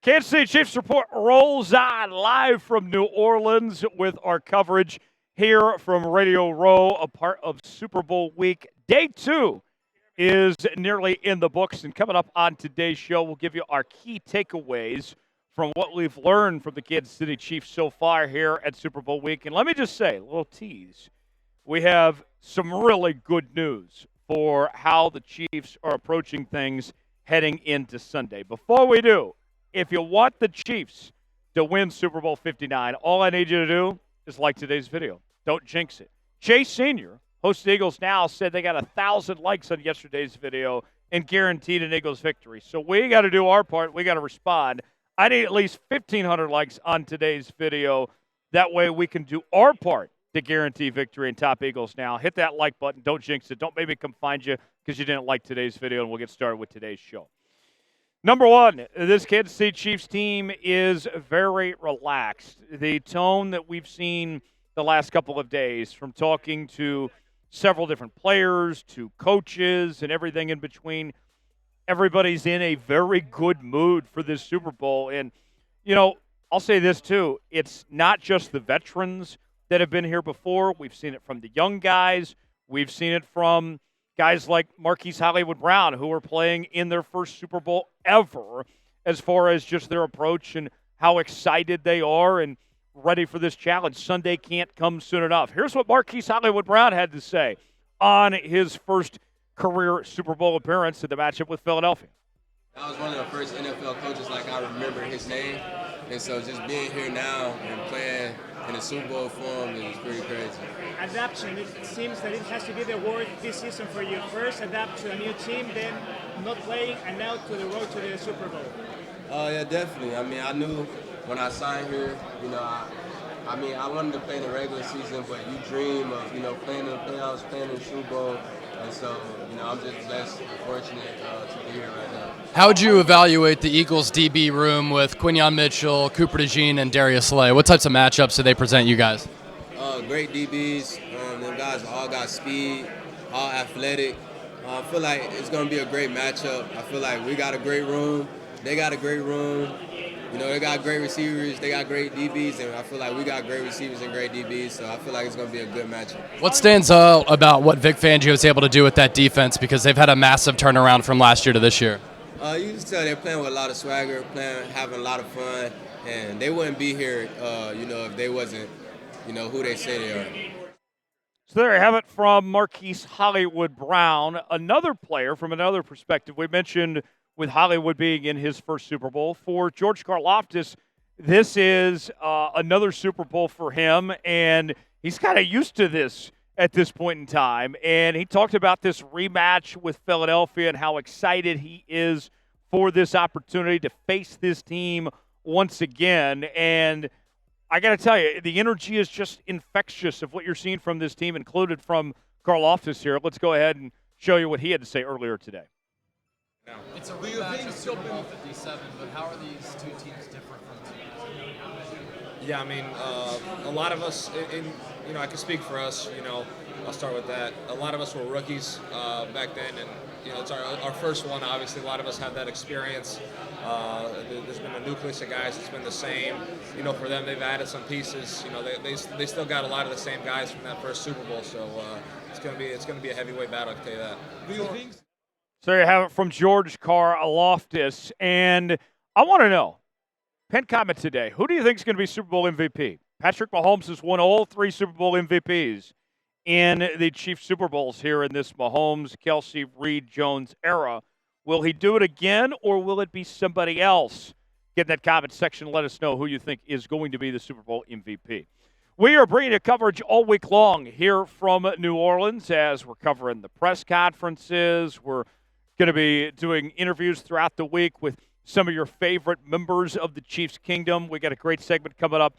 Kansas City Chiefs Report rolls on live from New Orleans with our coverage here from Radio Row, a part of Super Bowl week. Day 2 is nearly in the books, and coming up on today's show, we'll give you our key takeaways from what we've learned from the Kansas City Chiefs so far here at Super Bowl week. And let me just say, a little tease, we have some really good news for how the Chiefs are approaching things heading into Sunday. Before we do, if you want the Chiefs to win Super Bowl 59, all I need you to do is like today's video. Don't jinx it. Chase Sr., host of the Eagles Now, said they got 1,000 likes on yesterday's video and guaranteed an Eagles victory. So we got to do our part. We got to respond. I need at least 1,500 likes on today's video. That way we can do our part to guarantee victory and top Eagles Now. Hit that like button. Don't jinx it. Don't make me come find you because you didn't like today's video, and we'll get started with today's show. Number one, this Kansas City Chiefs team is very relaxed. The tone that we've seen the last couple of days, from talking to several different players to coaches and everything in between, everybody's in a very good mood for this Super Bowl. And, you know, I'll say this too. It's not just the veterans that have been here before. We've seen it from the young guys. We've seen it from guys like Marquise Hollywood Brown, who are playing in their first Super Bowl ever, as far as just their approach and how excited they are and ready for this challenge. Sunday can't come soon enough. Here's what Marquise Hollywood Brown had to say on his first career Super Bowl appearance in the matchup with Philadelphia. I was one of the first NFL coaches, I remember his name. And so just being here now and playing in a Super Bowl form is pretty crazy. Adaptation, it seems that it has to be the word this season for you. First adapt to a new team, then not playing, and now to the road to the Super Bowl. Yeah, definitely. I mean, I knew when I signed here, I wanted to play in the regular season, but you dream of, playing in the playoffs, playing in the Super Bowl. And so, I'm just blessed and fortunate to be here right now. How would you evaluate the Eagles DB room with Quinyon Mitchell, Cooper DeJean, and Darius Slay? What types of matchups do they present you guys? Great DBs. Them guys all got speed, all athletic. I feel like it's going to be a great matchup. I feel like we got a great room. They got a great room. They got great receivers. They got great DBs, and I feel like we got great receivers and great DBs, so I feel like it's going to be a good matchup. What stands out about what Vic Fangio is able to do with that defense, because they've had a massive turnaround from last year to this year? You can tell they're playing with a lot of swagger, having a lot of fun, and they wouldn't be here, if they wasn't, who they say they are. So there you have it from Marquise Hollywood Brown, another player from another perspective. We mentioned with Hollywood being in his first Super Bowl. For George Karlaftis, this is another Super Bowl for him, and he's kind of used to this at this point in time. And he talked about this rematch with Philadelphia and how excited he is for this opportunity to face this team once again. And I got to tell you, the energy is just infectious of what you're seeing from this team, included from Karlaftis here. Let's go ahead and show you what he had to say earlier today. It's a rematch of Super Bowl 57, but how are these two teams different from teams? Yeah, I mean, a lot of us, I can speak for us, I'll start with that. A lot of us were rookies back then, and, it's our first one. Obviously, a lot of us have that experience. There's been a nucleus of guys that's been the same. For them, they've added some pieces. They still got a lot of the same guys from that first Super Bowl, so it's gonna be a heavyweight battle, I can tell you that. So you have it from George Karlaftis. And I want to know, pen comment today, who do you think is going to be Super Bowl MVP? Patrick Mahomes has won all 3 Super Bowl MVPs in the Chiefs Super Bowls here in this Mahomes, Kelsey, Reid, Jones era. Will he do it again, or will it be somebody else? Get in that comment section. Let us know who you think is going to be the Super Bowl MVP. We are bringing you coverage all week long here from New Orleans as we're covering the press conferences. We're going to be doing interviews throughout the week with some of your favorite members of the Chiefs Kingdom. We got a great segment coming up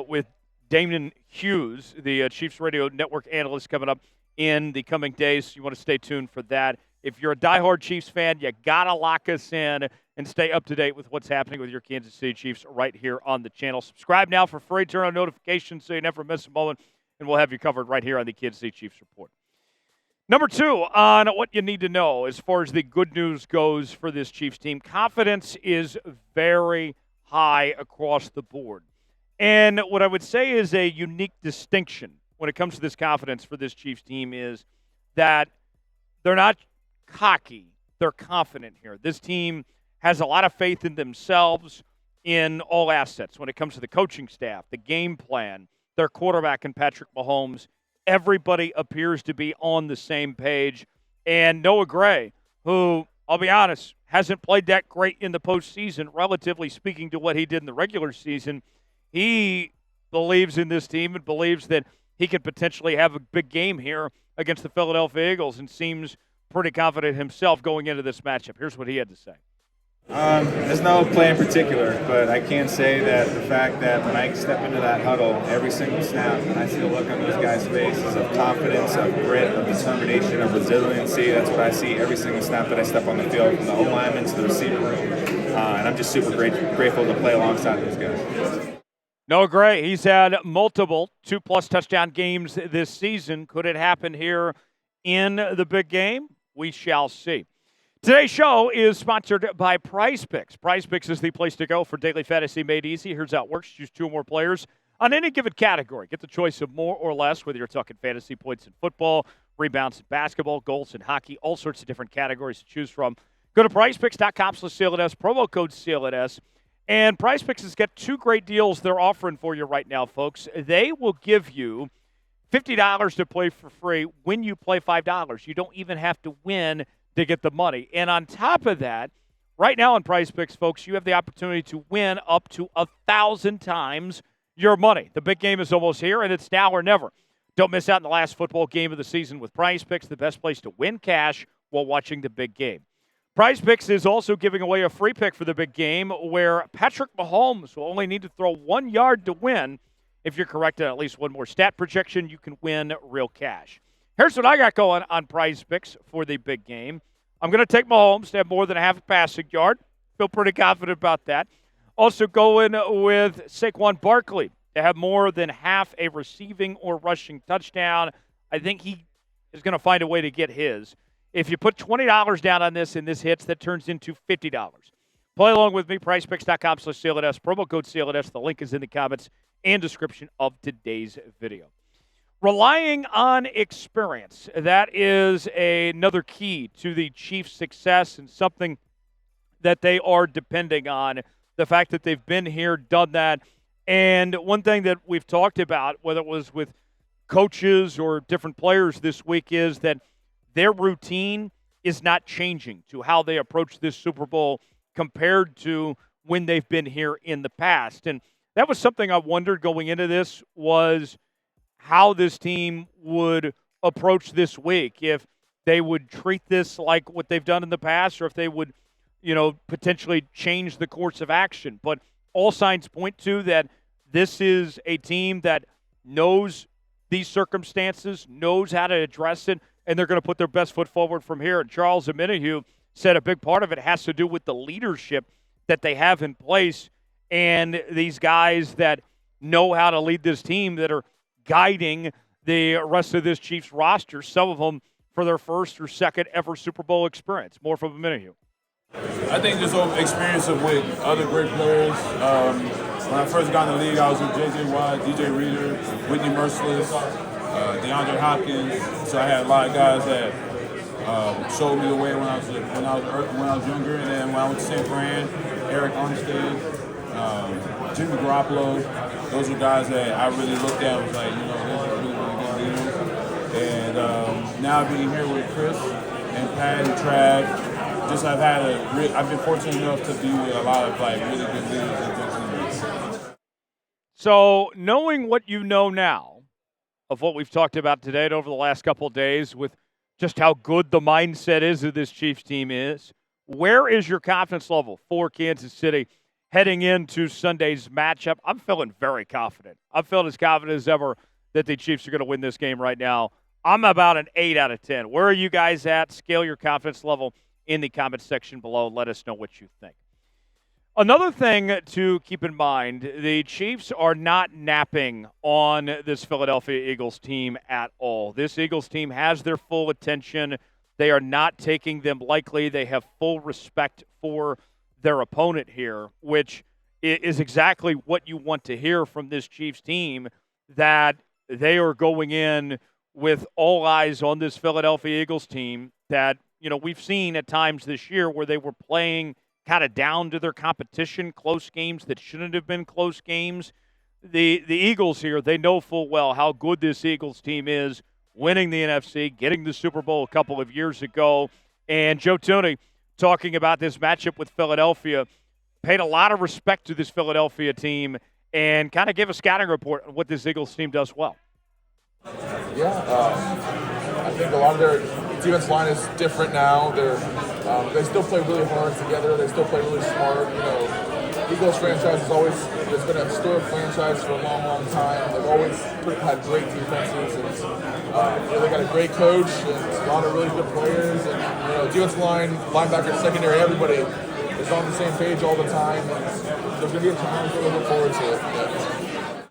with Damon Hughes, the Chiefs Radio Network analyst, coming up in the coming days. You want to stay tuned for that. If you're a diehard Chiefs fan, you got to lock us in and stay up to date with what's happening with your Kansas City Chiefs right here on the channel. Subscribe now for free. Turn on notifications so you never miss a moment, and we'll have you covered right here on the Kansas City Chiefs Report. Number 2 on what you need to know as far as the good news goes for this Chiefs team. Confidence is very high across the board. And what I would say is a unique distinction when it comes to this confidence for this Chiefs team is that they're not cocky. They're confident here. This team has a lot of faith in themselves in all assets when it comes to the coaching staff, the game plan, their quarterback and Patrick Mahomes. Everybody appears to be on the same page. And Noah Gray, who, I'll be honest, hasn't played that great in the postseason, relatively speaking to what he did in the regular season, he believes in this team and believes that he could potentially have a big game here against the Philadelphia Eagles and seems pretty confident himself going into this matchup. Here's what he had to say. There's no play in particular, but I can say that the fact that when I step into that huddle every single snap and I see the look on those guys' faces of confidence, of grit, of determination, of resiliency, that's what I see every single snap that I step on the field, from the O-lineman to the receiver room. And I'm just super grateful to play alongside those guys. Noah Gray, he's had multiple 2+ touchdown games this season. Could it happen here in the big game? We shall see. Today's show is sponsored by Prize Picks. Prize Picks is the place to go for daily fantasy made easy. Here's how it works. Choose 2 or more players on any given category. Get the choice of more or less, whether you're talking fantasy points in football, rebounds in basketball, goals in hockey, all sorts of different categories to choose from. Go to prizepicks.com/CLNS, promo code CLNS. And Prize Picks has got 2 great deals they're offering for you right now, folks. They will give you $50 to play for free when you play $5. You don't even have to win to get the money. And on top of that, right now on Prize Picks, folks, you have the opportunity to win up to 1,000 times your money. The big game is almost here, and it's now or never. Don't miss out on the last football game of the season with Prize Picks, the best place to win cash while watching the big game. Prize Picks is also giving away a free pick for the big game where Patrick Mahomes will only need to throw 1 yard to win. If you're correct at least one more stat projection, you can win real cash. Here's what I got going on Prize Picks for the big game. I'm going to take Mahomes to have more than a half a passing yard. Feel pretty confident about that. Also going with Saquon Barkley to have more than half a receiving or rushing touchdown. I think he is going to find a way to get his. If you put $20 down on this and this hits, that turns into $50. Play along with me, prizepicks.com/CLNS, promo code CLNS. The link is in the comments and description of today's video. Relying on experience, that is another key to the Chiefs' success and something that they are depending on, the fact that they've been here, done that. And one thing that we've talked about, whether it was with coaches or different players this week, is that their routine is not changing to how they approach this Super Bowl compared to when they've been here in the past. And that was something I wondered going into this, was how this team would approach this week, if they would treat this like what they've done in the past, or if they would, potentially change the course of action. But all signs point to that this is a team that knows these circumstances, knows how to address it, and they're going to put their best foot forward from here. And Charles Omenihu said a big part of it has to do with the leadership that they have in place and these guys that know how to lead this team, that are guiding the rest of this Chiefs roster, some of them for their first or second ever Super Bowl experience. More from Omenihu. I think just experience of with other great players. When I first got in the league, I was with J.J. Watt, DJ Reader, Whitney Merciless, DeAndre Hopkins. So I had a lot of guys that showed me the way when I was younger. And then when I went to St. Fran, Eric Armstead, Jimmy Garoppolo. Those were guys that I really looked at and was like, those are really, really good leaders. And now being here with Chris and Pat and Trav, I've been fortunate enough to be with a lot of really good leaders and good teammates. So knowing what you know now of what we've talked about today and over the last couple of days, with just how good the mindset is of this Chiefs team is, where is your confidence level for Kansas City heading into Sunday's matchup? I'm feeling very confident. I'm feeling as confident as ever that the Chiefs are going to win this game right now. I'm about an 8 out of 10. Where are you guys at? Scale your confidence level in the comments section below. Let us know what you think. Another thing to keep in mind, the Chiefs are not napping on this Philadelphia Eagles team at all. This Eagles team has their full attention. They are not taking them lightly. They have full respect for their opponent here, which is exactly what you want to hear from this Chiefs team, that they are going in with all eyes on this Philadelphia Eagles team that, we've seen at times this year where they were playing kind of down to their competition, close games that shouldn't have been close games. The Eagles here, they know full well how good this Eagles team is, winning the NFC, getting the Super Bowl a couple of years ago. And Joe Tooney, talking about this matchup with Philadelphia, paid a lot of respect to this Philadelphia team and kind of gave a scouting report on what this Eagles team does well. Yeah, I think a lot of their defense line is different now. They still play really hard together. They still play really smart. Eagles franchise has been a historic franchise for a long, long time. They've always had great defenses, and they got a great coach and a lot of really good players. And defense line, linebacker, secondary, everybody is on the same page all the time. And there's going to be a challenge we're looking forward to. Yeah.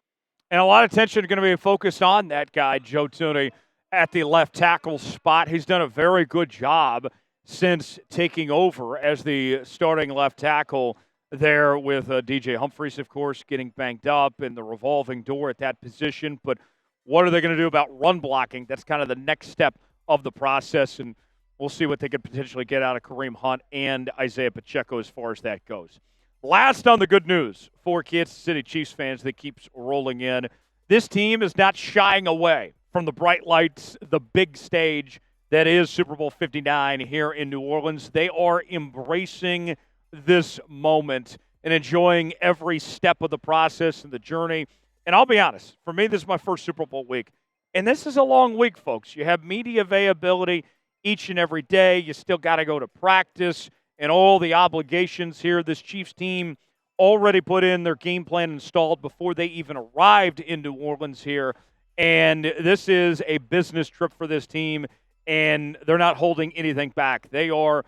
And a lot of attention going to be focused on that guy, Joe Tooney, at the left tackle spot. He's done a very good job since taking over as the starting left tackle there with DJ Humphries, of course, getting banged up and the revolving door at that position. But what are they going to do about run blocking? That's kind of the next step of the process, and we'll see what they could potentially get out of Kareem Hunt and Isaiah Pacheco as far as that goes. Last on the good news for Kansas City Chiefs fans that keeps rolling in, this team is not shying away from the bright lights, the big stage that is Super Bowl 59 here in New Orleans. They are embracing this moment and enjoying every step of the process and the journey. And I'll be honest, for me, this is my first Super Bowl week. And this is a long week, folks. You have media availability each and every day. You still got to go to practice and all the obligations here. This Chiefs team already put in their game plan installed before they even arrived in New Orleans here. And this is a business trip for this team, and they're not holding anything back. They are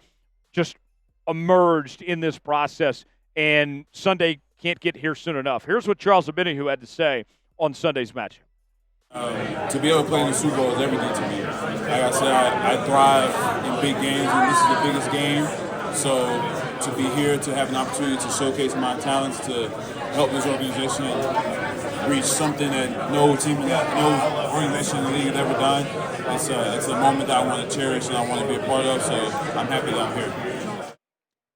just emerged in this process, and Sunday can't get here soon enough. Here's what Charles Omenihu had to say on Sunday's match. To be able to play in the Super Bowl is everything to me. Like I said, I thrive in big games, and this is the biggest game. So to be here, to have an opportunity to showcase my talents, to help this organization reach something that no team, no organization in the league has ever done, it's a moment that I want to cherish and I want to be a part of. So I'm happy that I'm here.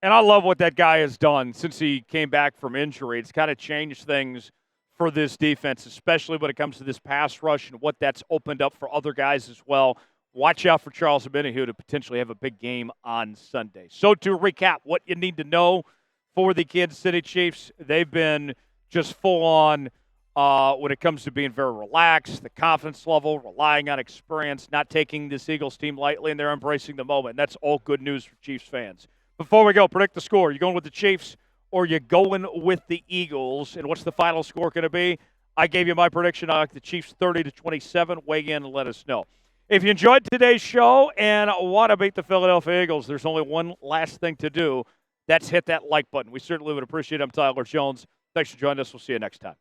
And I love what that guy has done since he came back from injury. It's kind of changed things for this defense, especially when it comes to this pass rush and what that's opened up for other guys as well. Watch out for Charles Omenihu to potentially have a big game on Sunday. So to recap what you need to know for the Kansas City Chiefs, they've been just full on when it comes to being very relaxed, the confidence level, relying on experience, not taking this Eagles team lightly, and they're embracing the moment. And that's all good news for Chiefs fans. Before we go, predict the score. You going with the Chiefs or you going with the Eagles? And what's the final score going to be? I gave you my prediction. I like the Chiefs 30-27. Weigh in and let us know. If you enjoyed today's show and want to beat the Philadelphia Eagles, there's only one last thing to do. That's hit that like button. We certainly would appreciate it. I'm Tyler Jones. Thanks for joining us. We'll see you next time.